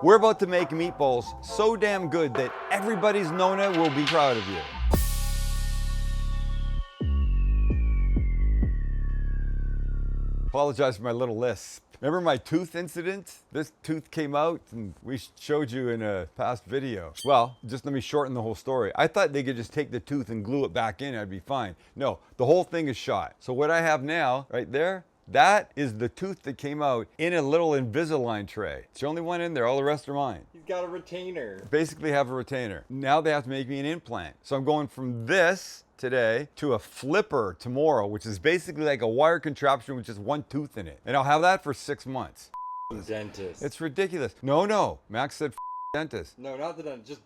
We're about to make meatballs so damn good that everybody's Nona will be proud of you. Apologize for my little lisp. Remember my tooth incident? This tooth came out and we showed you in a past video. Well, just let me shorten the whole story. I thought they could just take the tooth and glue it back in, I'd be fine. No, the whole thing is shot. So what I have now, right there, that is the tooth that came out in a little Invisalign tray. It's the only one in there, all the rest are mine. He's got a retainer. Basically have a retainer. Now they have to make me an implant. So I'm going from this today to a flipper tomorrow, which is basically like a wire contraption with just one tooth in it. And I'll have that for 6 months. Dentist. It's ridiculous. No, Max said dentist. No, not the dentist, just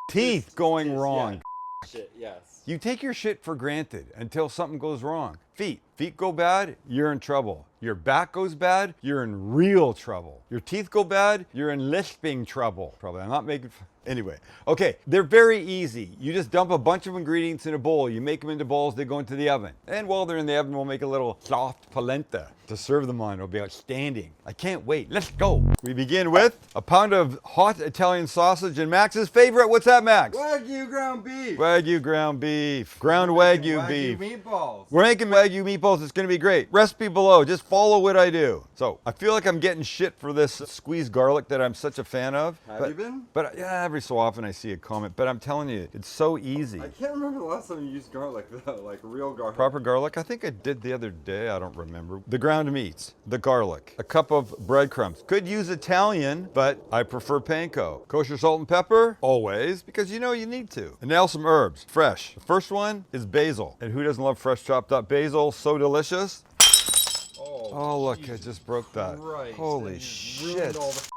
Teeth going wrong. Yeah. Shit, yes. You take your shit for granted until something goes wrong. Feet go bad, you're in trouble. Your back goes bad, you're in real trouble. Your teeth go bad, you're in lisping trouble. Probably, I'm not making, anyway. Okay, they're very easy. You just dump a bunch of ingredients in a bowl, you make them into balls, they go into the oven. And while they're in the oven, we'll make a little soft polenta to serve them on. It'll be outstanding. I can't wait, let's go. We begin with a pound of hot Italian sausage and Max's favorite. What's that, Max? Wagyu ground beef. Wagyu ground beef. Ground Wagyu beef. Meatballs. We're making Wagyu meatballs. It's going to be great. Recipe below. Just follow what I do. So I feel like I'm getting shit for this squeezed garlic that I'm such a fan of. Have you been? But yeah, every so often I see a comment. But I'm telling you, it's so easy. I can't remember the last time you used garlic though, like real garlic. Proper garlic? I think I did the other day. I don't remember. The ground meats, the garlic, a cup of breadcrumbs. Could use Italian, but I prefer panko. Kosher salt and pepper, always, because you know you need to. And now some herbs, fresh. The first one is basil. And who doesn't love fresh chopped up basil? So delicious. Oh, look, I just broke that. Christ, Holy and shit. ruined all the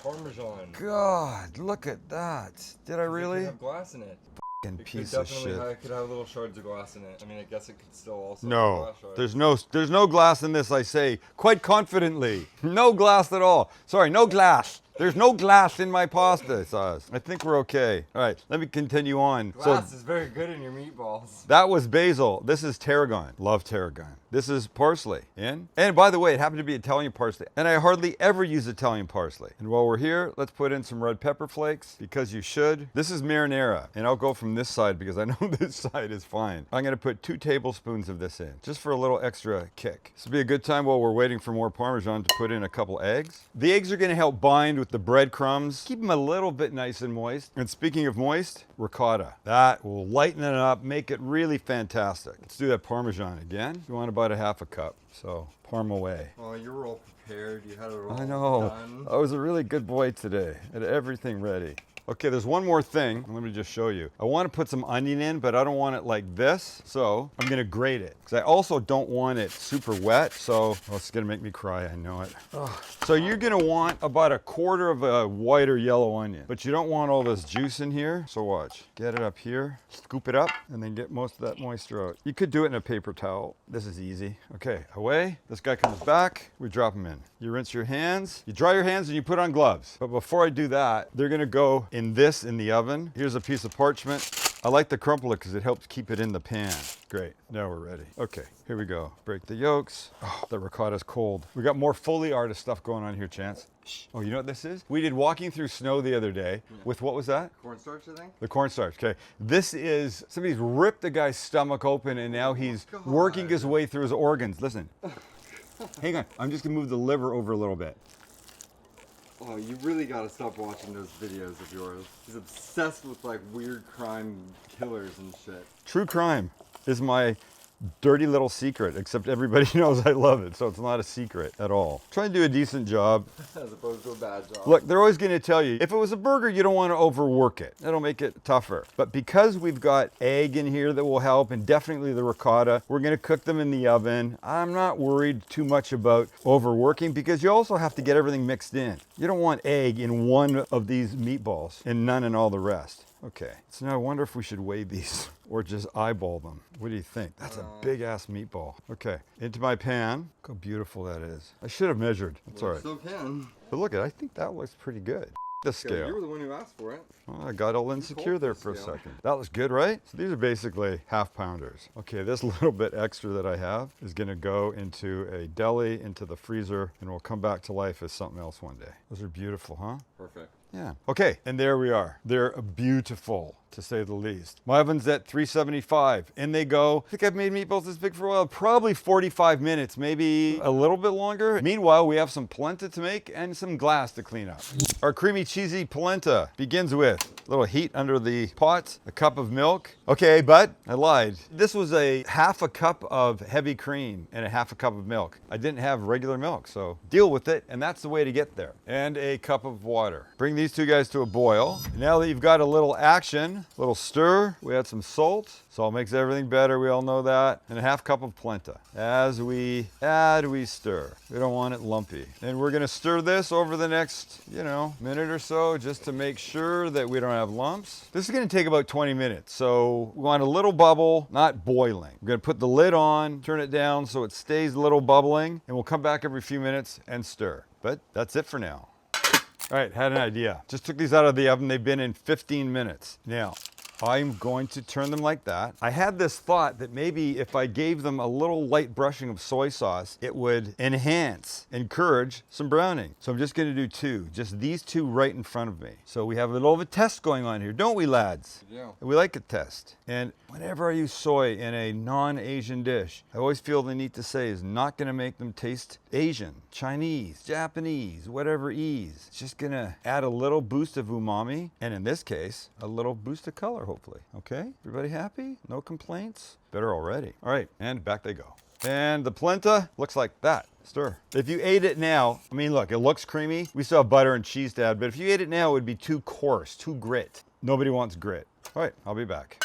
Parmesan. God, look at that. Did I really? It could have glass in it. Fucking It piece could of definitely shit. have, could have little shards of glass in it. I mean, I guess it could still also have No, glass shards. there's no glass in this, I say, quite confidently. No glass at all. Sorry, no glass. There's no glass in my pasta sauce. I think we're okay. All right, let me continue on. Glass is very good in your meatballs. That was basil. This is tarragon. Love tarragon. This is parsley. And by the way, it happened to be Italian parsley. And I hardly ever use Italian parsley. And while we're here, let's put in some red pepper flakes because you should. This is marinara. And I'll go from this side because I know this side is fine. I'm going to put 2 tablespoons of this in just for a little extra kick. This will be a good time while we're waiting for more Parmesan to put in a couple eggs. The eggs are going to help bind with the breadcrumbs. Keep them a little bit nice and moist. And speaking of moist, ricotta. That will lighten it up, make it really fantastic. Let's do that Parmesan again. You want about a half a cup. So parm away. Oh, you were all prepared. You had it all I know. done. I was a really good boy today. I had everything ready. Okay, there's one more thing. Let me just show you. I want to put some onion in, but I don't want it like this. So I'm going to grate it. Because I also don't want it super wet. So it's going to make me cry. I know it. Ugh. So you're going to want about 1/4 of a white or yellow onion. But you don't want all this juice in here. So watch. Get it up here. Scoop it up. And then get most of that moisture out. You could do it in a paper towel. This is easy. Okay, away. This guy comes back. We drop him in. You rinse your hands. You dry your hands and you put on gloves. But before I do that, they're going to go in the oven. Here's a piece of parchment. I like to crumple it because it helps keep it in the pan. Great, now we're ready. Okay, here we go. Break the yolks. Oh, the ricotta's cold. We got more Foley artist stuff going on here, Chance. Oh, you know what this is? We did walking through snow the other day with, what was that? Cornstarch, I think? The cornstarch, okay. This is, somebody's ripped the guy's stomach open and now he's working his way through his organs. Listen, hang on, I'm just gonna move the liver over a little bit. Oh, you really gotta stop watching those videos of yours. He's obsessed with like weird crime killers and shit. True crime is my dirty little secret, except everybody knows I love it, so it's not a secret at all. Try and do a decent job. As opposed to a bad job. Look, they're always going to tell you, if it was a burger, you don't want to overwork it. That'll make it tougher. But because we've got egg in here that will help, and definitely the ricotta, we're going to cook them in the oven. I'm not worried too much about overworking because you also have to get everything mixed in. You don't want egg in one of these meatballs and none in all the rest. Okay, so now I wonder if we should weigh these or just eyeball them. What do you think? That's a big ass meatball. Okay, into my pan. Look how beautiful that is. I should have measured. That's all right. Still can. But look, I think that looks pretty good. the Okay, scale. you were the one who asked for it. Oh, I got all insecure there for a scale. second. That was good, right? So these are basically half pounders. Okay, this little bit extra that I have is gonna go into a deli, into the freezer, and will come back to life as something else one day. Those are beautiful, huh? Perfect. Yeah. Okay, and there we are. They're beautiful, to say the least. My oven's at 375. In they go. I think I've made meatballs this big for a while. Probably 45 minutes, maybe a little bit longer. Meanwhile, we have some polenta to make and some glass to clean up. Our creamy cheesy polenta begins with a little heat under the pot, a cup of milk. Okay, but I lied. This was a half a cup of heavy cream and a half a cup of milk. I didn't have regular milk, so deal with it, and that's the way to get there. And a cup of water. Bring these two guys to a boil. Now that you've got a little action, a little stir, we add some salt. Salt makes everything better, we all know that. And a half cup of polenta. As we add, we stir. We don't want it lumpy. And we're gonna stir this over the next, minute or so, just to make sure that we don't have lumps. This is gonna take about 20 minutes. So we want a little bubble, not boiling. We're gonna put the lid on, turn it down so it stays a little bubbling, and we'll come back every few minutes and stir. But that's it for now. All right, had an idea. Just took these out of the oven. They've been in 15 minutes. Now, I'm going to turn them like that. I had this thought that maybe if I gave them a little light brushing of soy sauce, it would encourage some browning. So I'm just gonna do two, just these two right in front of me. So we have a little of a test going on here, don't we, lads? Yeah. We like a test. And whenever I use soy in a non-Asian dish, I always feel the need to say is not gonna make them taste Asian, Chinese, Japanese, whatever ease. It's just gonna add a little boost of umami, and in this case, a little boost of color, hopefully. Okay, everybody happy? No complaints? Better already. All right, and back they go. And the polenta looks like that. Stir. If you ate it now, I mean, look, it looks creamy. We still have butter and cheese to add, but if you ate it now, it would be too coarse, too grit. Nobody wants grit. All right, I'll be back.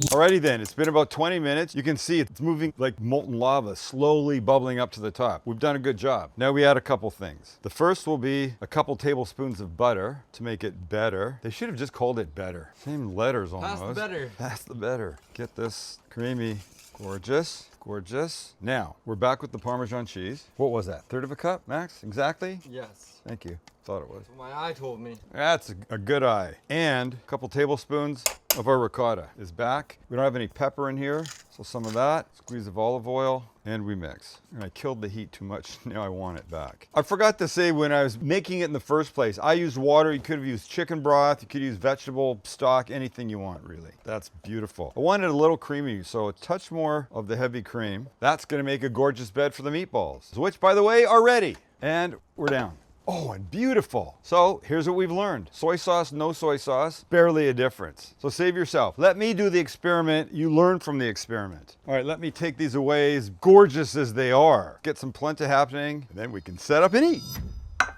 Alrighty then, it's been about 20 minutes. You can see it's moving like molten lava, slowly bubbling up to the top. We've done a good job. Now we add a couple things. The first will be a couple tablespoons of butter to make it better. They should have just called it better. Same letters almost. Pass the better. Pass the better. Get this creamy, gorgeous. Gorgeous. Now, we're back with the Parmesan cheese. What was that? Third of a cup, Max? Exactly? Yes. Thank you. Thought it was. That's what my eye told me. That's a good eye. And a couple tablespoons of our ricotta is back. We don't have any pepper in here, so some of that. Squeeze of olive oil, and we mix. And I killed the heat too much, now I want it back. I forgot to say when I was making it in the first place, I used water. You could have used chicken broth, you could use vegetable stock, anything you want really. That's beautiful. I wanted a little creamy, so a touch more of the heavy cream. That's gonna make a gorgeous bed for the meatballs, which by the way are ready. And we're down. Oh, and beautiful. So here's what we've learned. Soy sauce, no soy sauce, barely a difference. So save yourself. Let me do the experiment. You learn from the experiment. All right, let me take these away as gorgeous as they are. Get some polenta happening, and then we can set up and eat.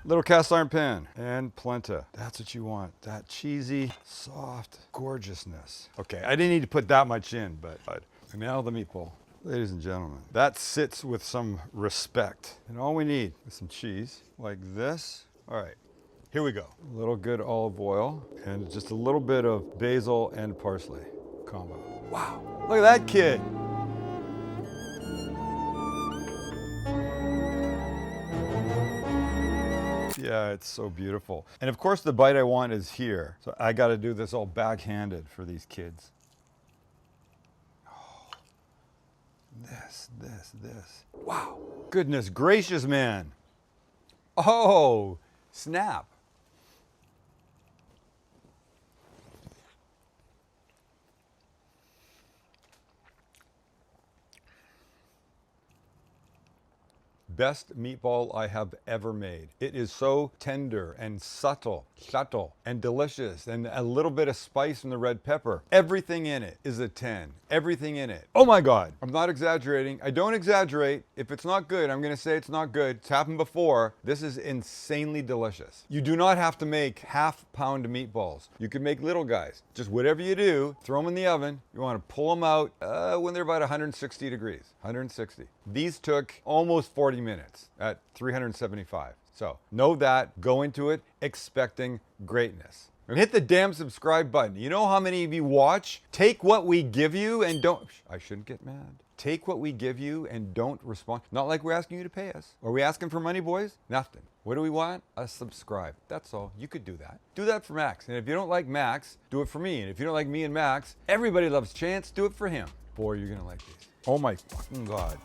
Little cast iron pan and polenta. That's what you want. That cheesy, soft gorgeousness. Okay, I didn't need to put that much in, but and now the meatball. Ladies and gentlemen, that sits with some respect. And all we need is some cheese like this. All right, here we go. A little good olive oil and just a little bit of basil and parsley combo. Wow, look at that kid. Yeah, it's so beautiful. And of course the bite I want is here. So I gotta do this all backhanded for these kids. This. Wow. Goodness gracious, man. Oh, snap. Best meatball I have ever made. It is so tender and subtle and delicious, and a little bit of spice from the red pepper. Everything in it is a 10. Everything in it. Oh my God. I'm not exaggerating. I don't exaggerate. If it's not good, I'm gonna say it's not good. It's happened before. This is insanely delicious. You do not have to make half-pound meatballs. You can make little guys. Just whatever you do, throw them in the oven. You wanna pull them out when they're about 160 degrees. 160. These took almost 40 minutes at 375. So know that, go into it expecting greatness. And hit the damn subscribe button. You know how many of you watch? Take what we give you and don't. I shouldn't get mad. Take what we give you and don't respond. Not like we're asking you to pay us. Are we asking for money, boys? Nothing. What do we want? A subscribe. That's all. You could do that. Do that for Max. And if you don't like Max, do it for me. And if you don't like me and Max, everybody loves Chance. Do it for him. Boy, you're going to like these. Oh my fucking God.